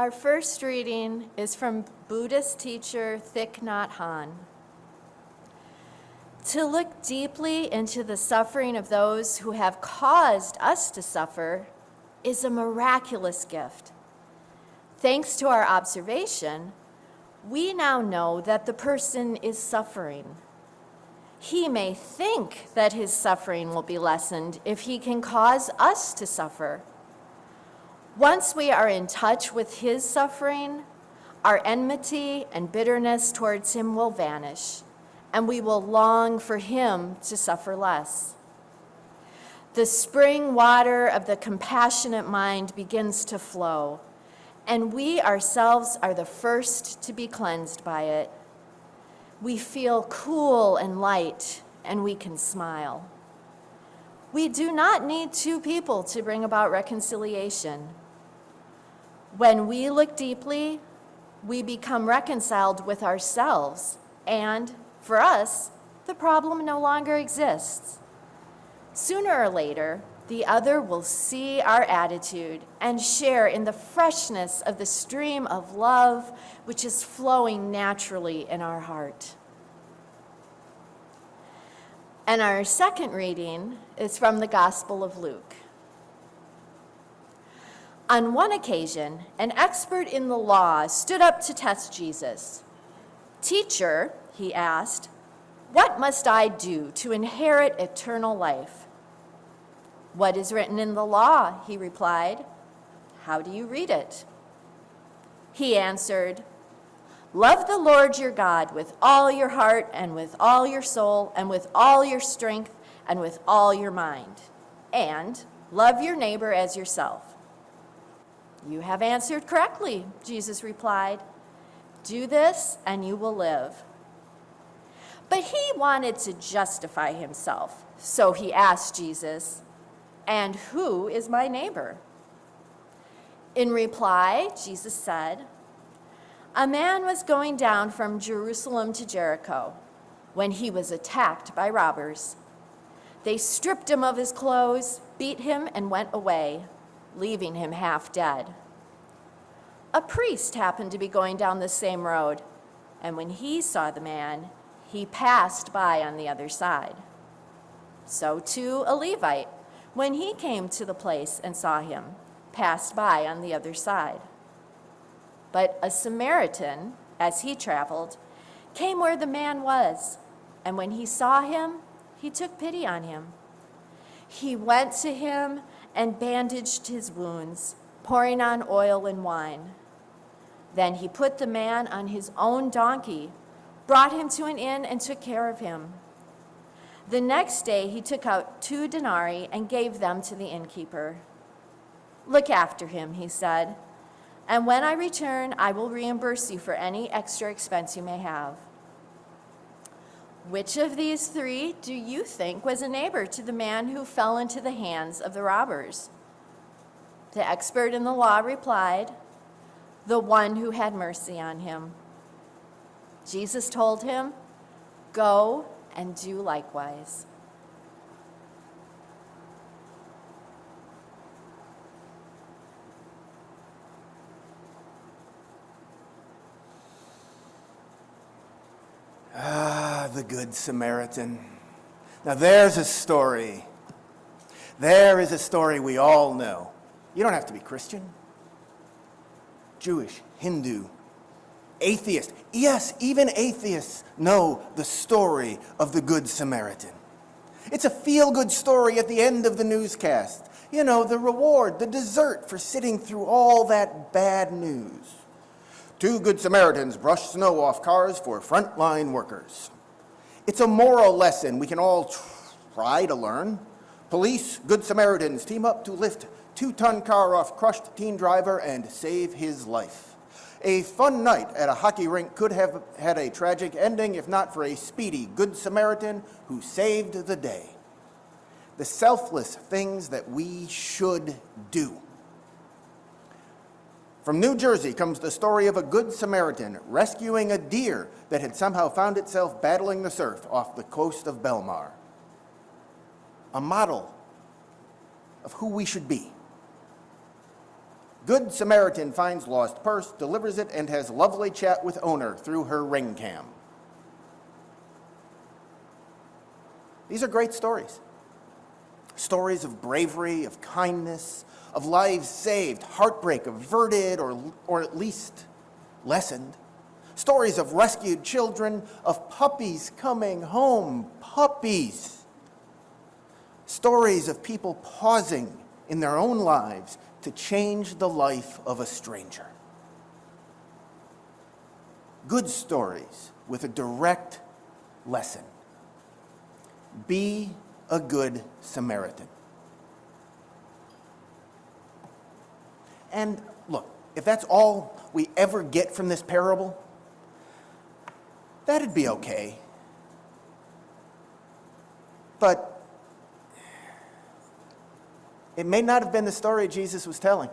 Our first reading is from Buddhist teacher Thich Nhat Hanh. To look deeply into the suffering of those who have caused us to suffer is a miraculous gift. Thanks to our observation, we now know that the person is suffering. He may think that his suffering will be lessened if he can cause us to suffer. Once we are in touch with his suffering, our enmity and bitterness towards him will vanish, and we will long for him to suffer less. The spring water of the compassionate mind begins to flow, and we ourselves are the first to be cleansed by it. We feel cool and light, and we can smile. We do not need two people to bring about reconciliation. When we look deeply, we become reconciled with ourselves, and for us, the problem no longer exists. Sooner or later, the other will see our attitude and share in the freshness of the stream of love which is flowing naturally in our heart. And our second reading is from the Gospel of Luke. On one occasion, an expert in the law stood up to test Jesus. "Teacher," he asked, "what must I do to inherit eternal life?" "What is written in the law?" he replied. "How do you read it?" He answered, "Love the Lord your God with all your heart and with all your soul and with all your strength and with all your mind, and love your neighbor as yourself." "You have answered correctly," Jesus replied. "Do this and you will live." But he wanted to justify himself, so he asked Jesus, "And who is my neighbor?" In reply, Jesus said, "A man was going down from Jerusalem to Jericho when he was attacked by robbers. They stripped him of his clothes, beat him, and went away, leaving him half dead. A priest happened to be going down the same road, and when he saw the man, he passed by on the other side. So too a Levite, when he came to the place and saw him, passed by on the other side. But a Samaritan, as he traveled, came where the man was, and when he saw him, he took pity on him. He went to him and bandaged his wounds, pouring on oil and wine. Then he put the man on his own donkey, brought him to an inn, and took care of him. The next day he took out 2 denarii and gave them to the innkeeper. 'Look after him,' he said, 'and when I return, I will reimburse you for any extra expense you may have.' Which of these 3 do you think was a neighbor to the man who fell into the hands of the robbers?" The expert in the law replied, "The one who had mercy on him." Jesus told him, "Go and do likewise." The Good Samaritan. Now there's a story. There is a story we all know. You don't have to be Christian, Jewish, Hindu, atheist. Yes, even atheists know the story of the Good Samaritan. It's a feel-good story at the end of the newscast. You know, the reward, the dessert for sitting through all that bad news. 2 Good Samaritans brush snow off cars for frontline workers. It's a moral lesson we can all try to learn. Police, Good Samaritans team up to lift 2-ton car off crushed teen driver and save his life. A fun night at a hockey rink could have had a tragic ending if not for a speedy Good Samaritan who saved the day. The selfless things that we should do. From New Jersey comes the story of a Good Samaritan rescuing a deer that had somehow found itself battling the surf off the coast of Belmar. A model of who we should be. Good Samaritan finds lost purse, delivers it, and has lovely chat with owner through her ring cam. These are great stories. Stories of bravery, of kindness, of lives saved, heartbreak averted or at least lessened. Stories of rescued children, of puppies coming home, puppies. Stories of people pausing in their own lives to change the life of a stranger. Good stories with a direct lesson. Be a good Samaritan. And look, if that's all we ever get from this parable, that'd be okay. But it may not have been the story Jesus was telling.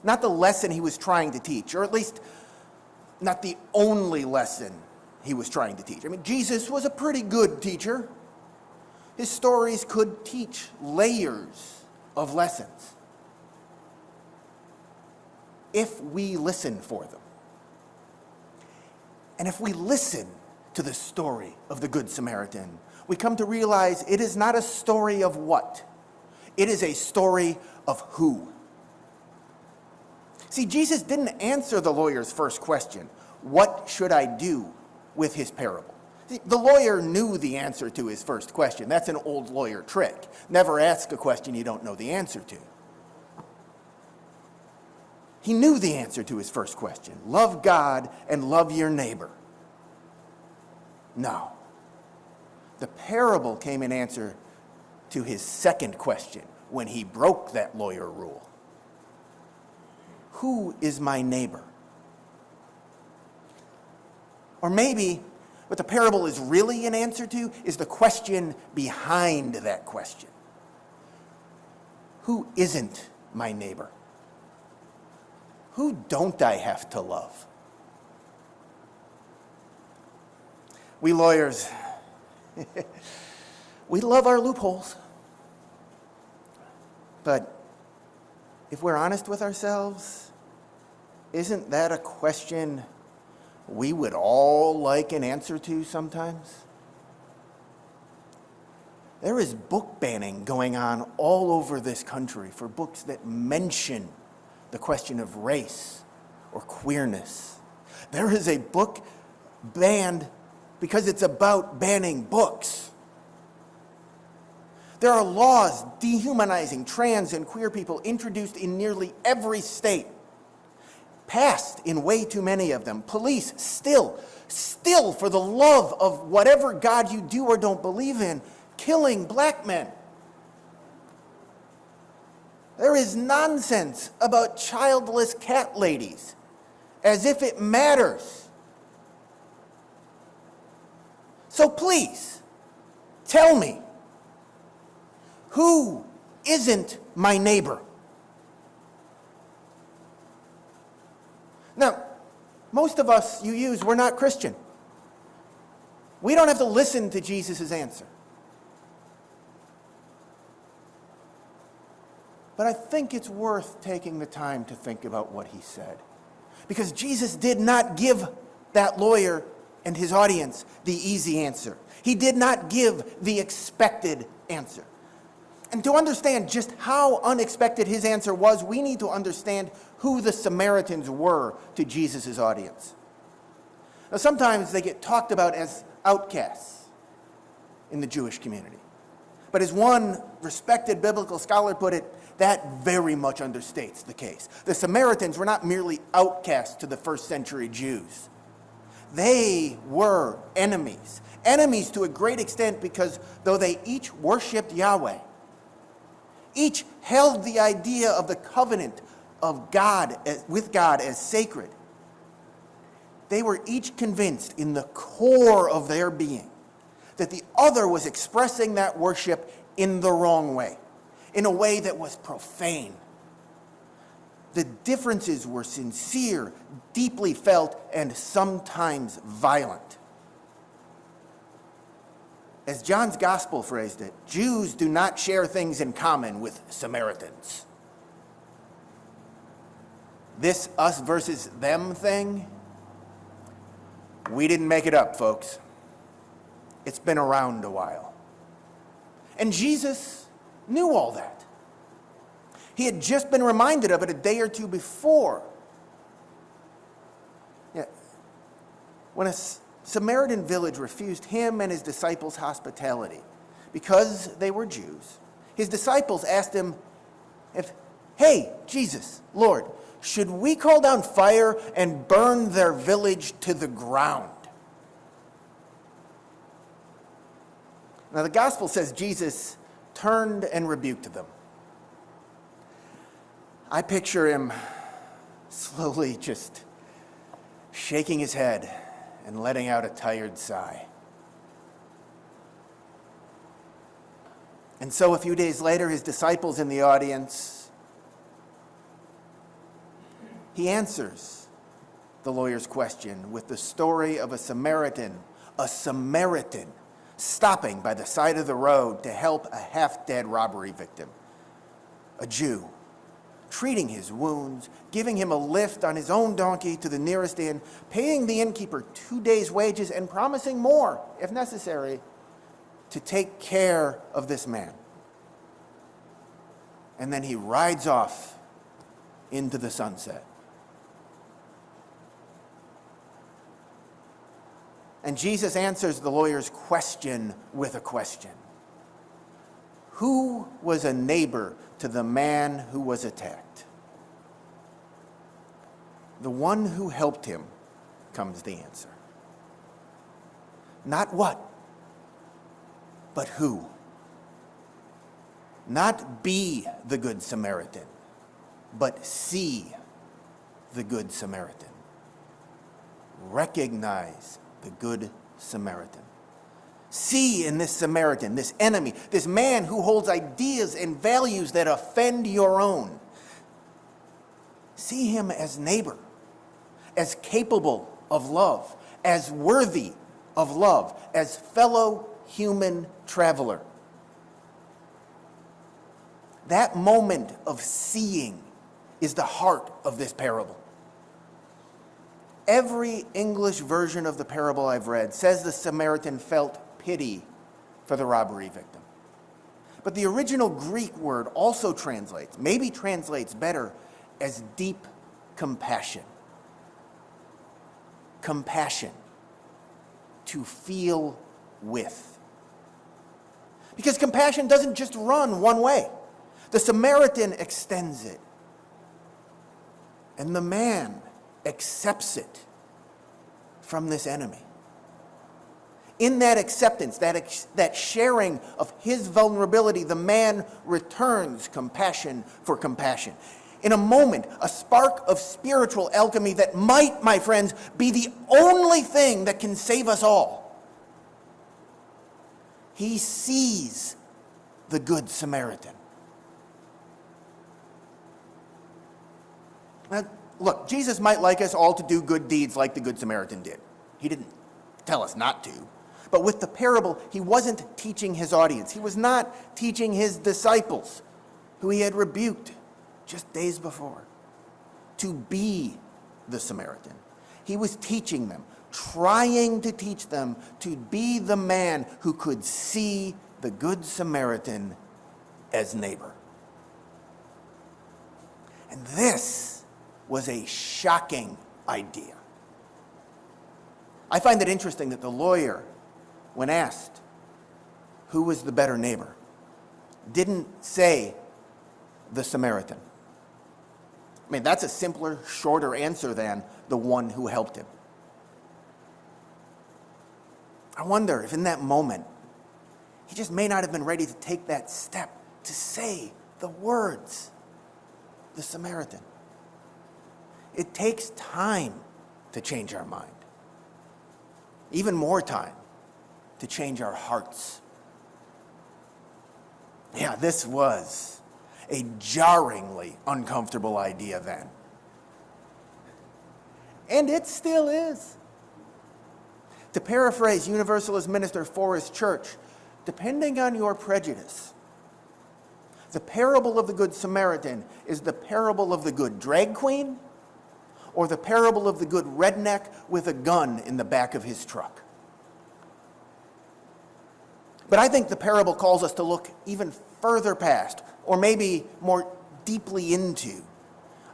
Not the lesson he was trying to teach, or at least not the only lesson he was trying to teach. I mean, Jesus was a pretty good teacher. His stories could teach layers of lessons if we listen for them. And if we listen to the story of the Good Samaritan, we come to realize it is not a story of what. It is a story of who. See, Jesus didn't answer the lawyer's first question, what should I do, with his parable. See, the lawyer knew the answer to his first question. That's an old lawyer trick. Never ask a question you don't know the answer to. He knew the answer to his first question. Love God and love your neighbor. No. The parable came in answer to his second question when he broke that lawyer rule. Who is my neighbor? Or maybe what the parable is really an answer to is the question behind that question. Who isn't my neighbor? Who don't I have to love? We lawyers, we love our loopholes. But if we're honest with ourselves, isn't that a question we would all like an answer to sometimes? There is book banning going on all over this country for books that mention the question of race or queerness. There is a book banned because it's about banning books. There are laws dehumanizing trans and queer people introduced in nearly every state, passed in way too many of them. Police still, for the love of whatever God you do or don't believe in, killing black men. There is nonsense about childless cat ladies, as if it matters. So please, tell me, who isn't my neighbor? Now, most of us we're not Christian. We don't have to listen to Jesus' answer. But I think it's worth taking the time to think about what he said. Because Jesus did not give that lawyer and his audience the easy answer. He did not give the expected answer. And to understand just how unexpected his answer was, we need to understand who the Samaritans were to Jesus' audience. Now, sometimes they get talked about as outcasts in the Jewish community. But as one respected biblical scholar put it, that very much understates the case. The Samaritans were not merely outcasts to the first century Jews. They were enemies. Enemies to a great extent because though they each worshipped Yahweh, each held the idea of the covenant of God with God as sacred, they were each convinced in the core of their being that the other was expressing that worship in the wrong way, in a way that was profane. The differences were sincere, deeply felt, and sometimes violent. As John's gospel phrased it, Jews do not share things in common with Samaritans. This us versus them thing, we didn't make it up, folks. It's been around a while. And Jesus knew all that. He had just been reminded of it a day or two before. Yeah. When a Samaritan village refused him and his disciples hospitality because they were Jews, his disciples asked him, "Hey, Jesus, Lord, should we call down fire and burn their village to the ground?" Now, the gospel says Jesus turned and rebuked them. I picture him slowly just shaking his head and letting out a tired sigh. And so a few days later, his disciples in the audience, he answers the lawyer's question with the story of a Samaritan stopping by the side of the road to help a half-dead robbery victim, a Jew, treating his wounds, giving him a lift on his own donkey to the nearest inn, paying the innkeeper 2 days' wages, and promising more, if necessary, to take care of this man. And then he rides off into the sunset. And Jesus answers the lawyer's question with a question. Who was a neighbor to the man who was attacked? The one who helped him, comes the answer. Not what, but who. Not be the Good Samaritan, but see the Good Samaritan. Recognize the Good Samaritan. See in this Samaritan, this enemy, this man who holds ideas and values that offend your own. See him as neighbor, as capable of love, as worthy of love, as fellow human traveler. That moment of seeing is the heart of this parable. Every English version of the parable I've read says the Samaritan felt pity for the robbery victim. But the original Greek word also maybe translates better, as deep compassion. Compassion. To feel with. Because compassion doesn't just run one way. The Samaritan extends it. And the man accepts it from this enemy. In that acceptance, that sharing of his vulnerability, the man returns compassion for compassion. In a moment, a spark of spiritual alchemy that might, my friends, be the only thing that can save us all. He sees the Good Samaritan. Now, look, Jesus might like us all to do good deeds like the Good Samaritan did. He didn't tell us not to. But with the parable, he wasn't teaching his audience. He was not teaching his disciples, who he had rebuked just days before, to be the Samaritan. He was teaching them, trying to teach them to be the man who could see the Good Samaritan as neighbor. And this was a shocking idea. I find it interesting that the lawyer, when asked who was the better neighbor, didn't say the Samaritan. I mean, that's a simpler, shorter answer than the one who helped him. I wonder if in that moment, he just may not have been ready to take that step to say the words, the Samaritan. It takes time to change our mind. Even more time to change our hearts. Yeah, this was a jarringly uncomfortable idea then. And it still is. To paraphrase Universalist minister Forrest Church, depending on your prejudice, the parable of the Good Samaritan is the parable of the good drag queen or the parable of the good redneck with a gun in the back of his truck. But I think the parable calls us to look even further past, or maybe more deeply into,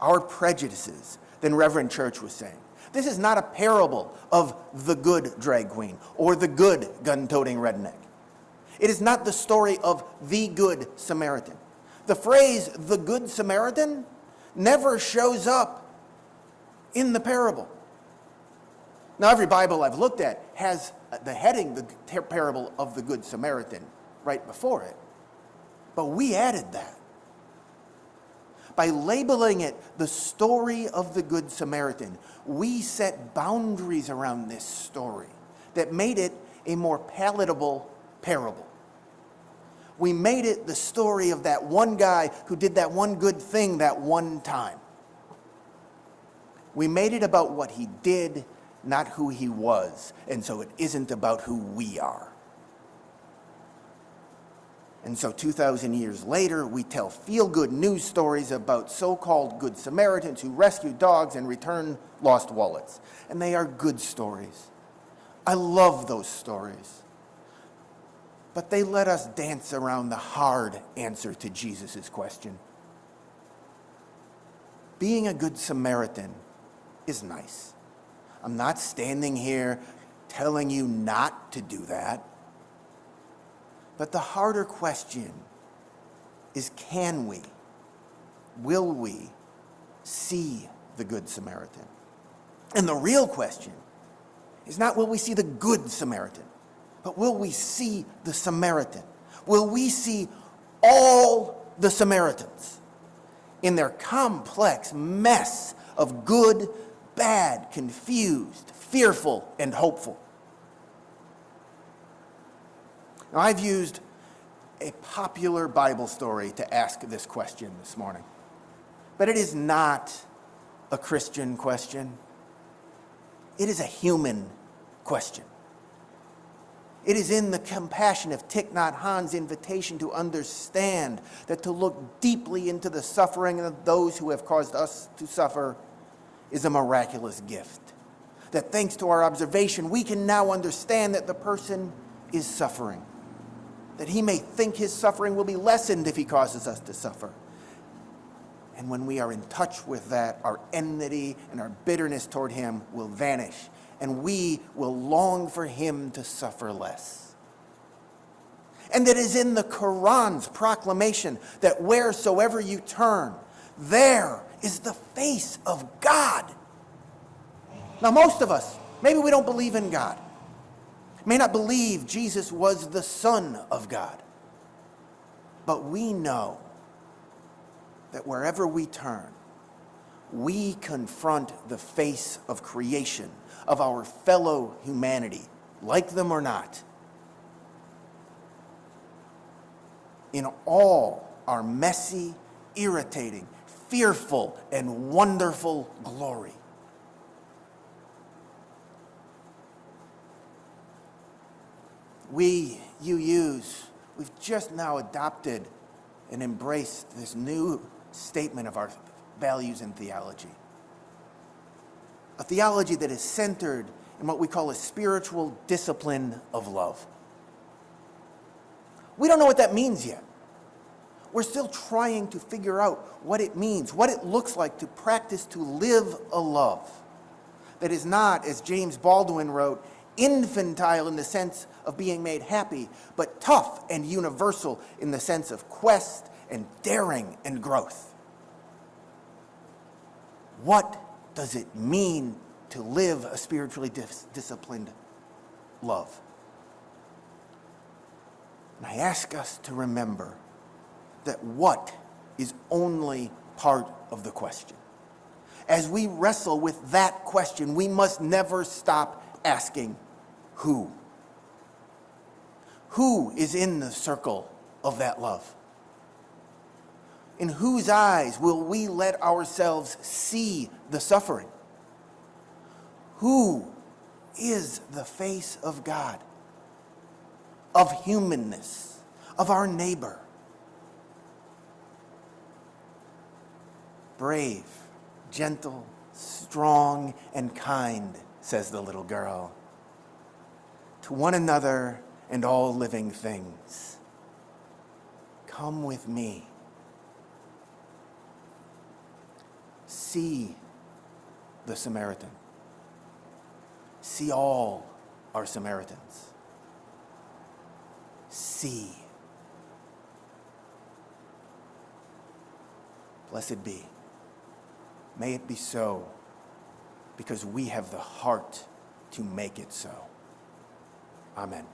our prejudices than Reverend Church was saying. This is not a parable of the good drag queen or the good gun-toting redneck. It is not the story of the Good Samaritan. The phrase, the Good Samaritan, never shows up in the parable. Now, every Bible I've looked at has the heading, the parable of the Good Samaritan, right before it. But we added that. By labeling it the story of the Good Samaritan, we set boundaries around this story that made it a more palatable parable. We made it the story of that one guy who did that one good thing that one time. We made it about what he did, not who he was, and so it isn't about who we are. And so 2,000 years later, we tell feel-good news stories about so-called Good Samaritans who rescue dogs and return lost wallets. And they are good stories. I love those stories. But they let us dance around the hard answer to Jesus' question. Being a Good Samaritan is nice. I'm not standing here telling you not to do that. But the harder question is, will we see the Good Samaritan? And the real question is not will we see the Good Samaritan, but will we see the Samaritan? Will we see all the Samaritans in their complex mess of good, bad, confused, fearful, and hopeful? Now, I've used a popular Bible story to ask this question this morning, but it is not a Christian question. It is a human question. It is in the compassion of Thich Nhat Hanh's invitation to understand that to look deeply into the suffering of those who have caused us to suffer is a miraculous gift. That thanks to our observation, we can now understand that the person is suffering. That he may think his suffering will be lessened if he causes us to suffer. And when we are in touch with that, our enmity and our bitterness toward him will vanish, and we will long for him to suffer less. And it is in the Quran's proclamation that wheresoever you turn, there is the face of God. Now, most of us, maybe we don't believe in God. May not believe Jesus was the Son of God. But we know that wherever we turn, we confront the face of creation, of our fellow humanity, like them or not, in all our messy, irritating, fearful, and wonderful glory. We've just now adopted and embraced this new statement of our values and theology. A theology that is centered in what we call a spiritual discipline of love. We don't know what that means yet. We're still trying to figure out what it means, what it looks like to practice to live a love that is not, as James Baldwin wrote, infantile in the sense of being made happy, but tough and universal in the sense of quest and daring and growth. What does it mean to live a spiritually disciplined love? And I ask us to remember that what is only part of the question. As we wrestle with that question, we must never stop asking, who? Who is in the circle of that love? In whose eyes will we let ourselves see the suffering? Who is the face of God, of humanness, of our neighbor? Brave, gentle, strong and kind, says the little girl, to one another and all living things. Come with me. See the Samaritan. See all our Samaritans. See. Blessed be. May it be so, because we have the heart to make it so. Amen.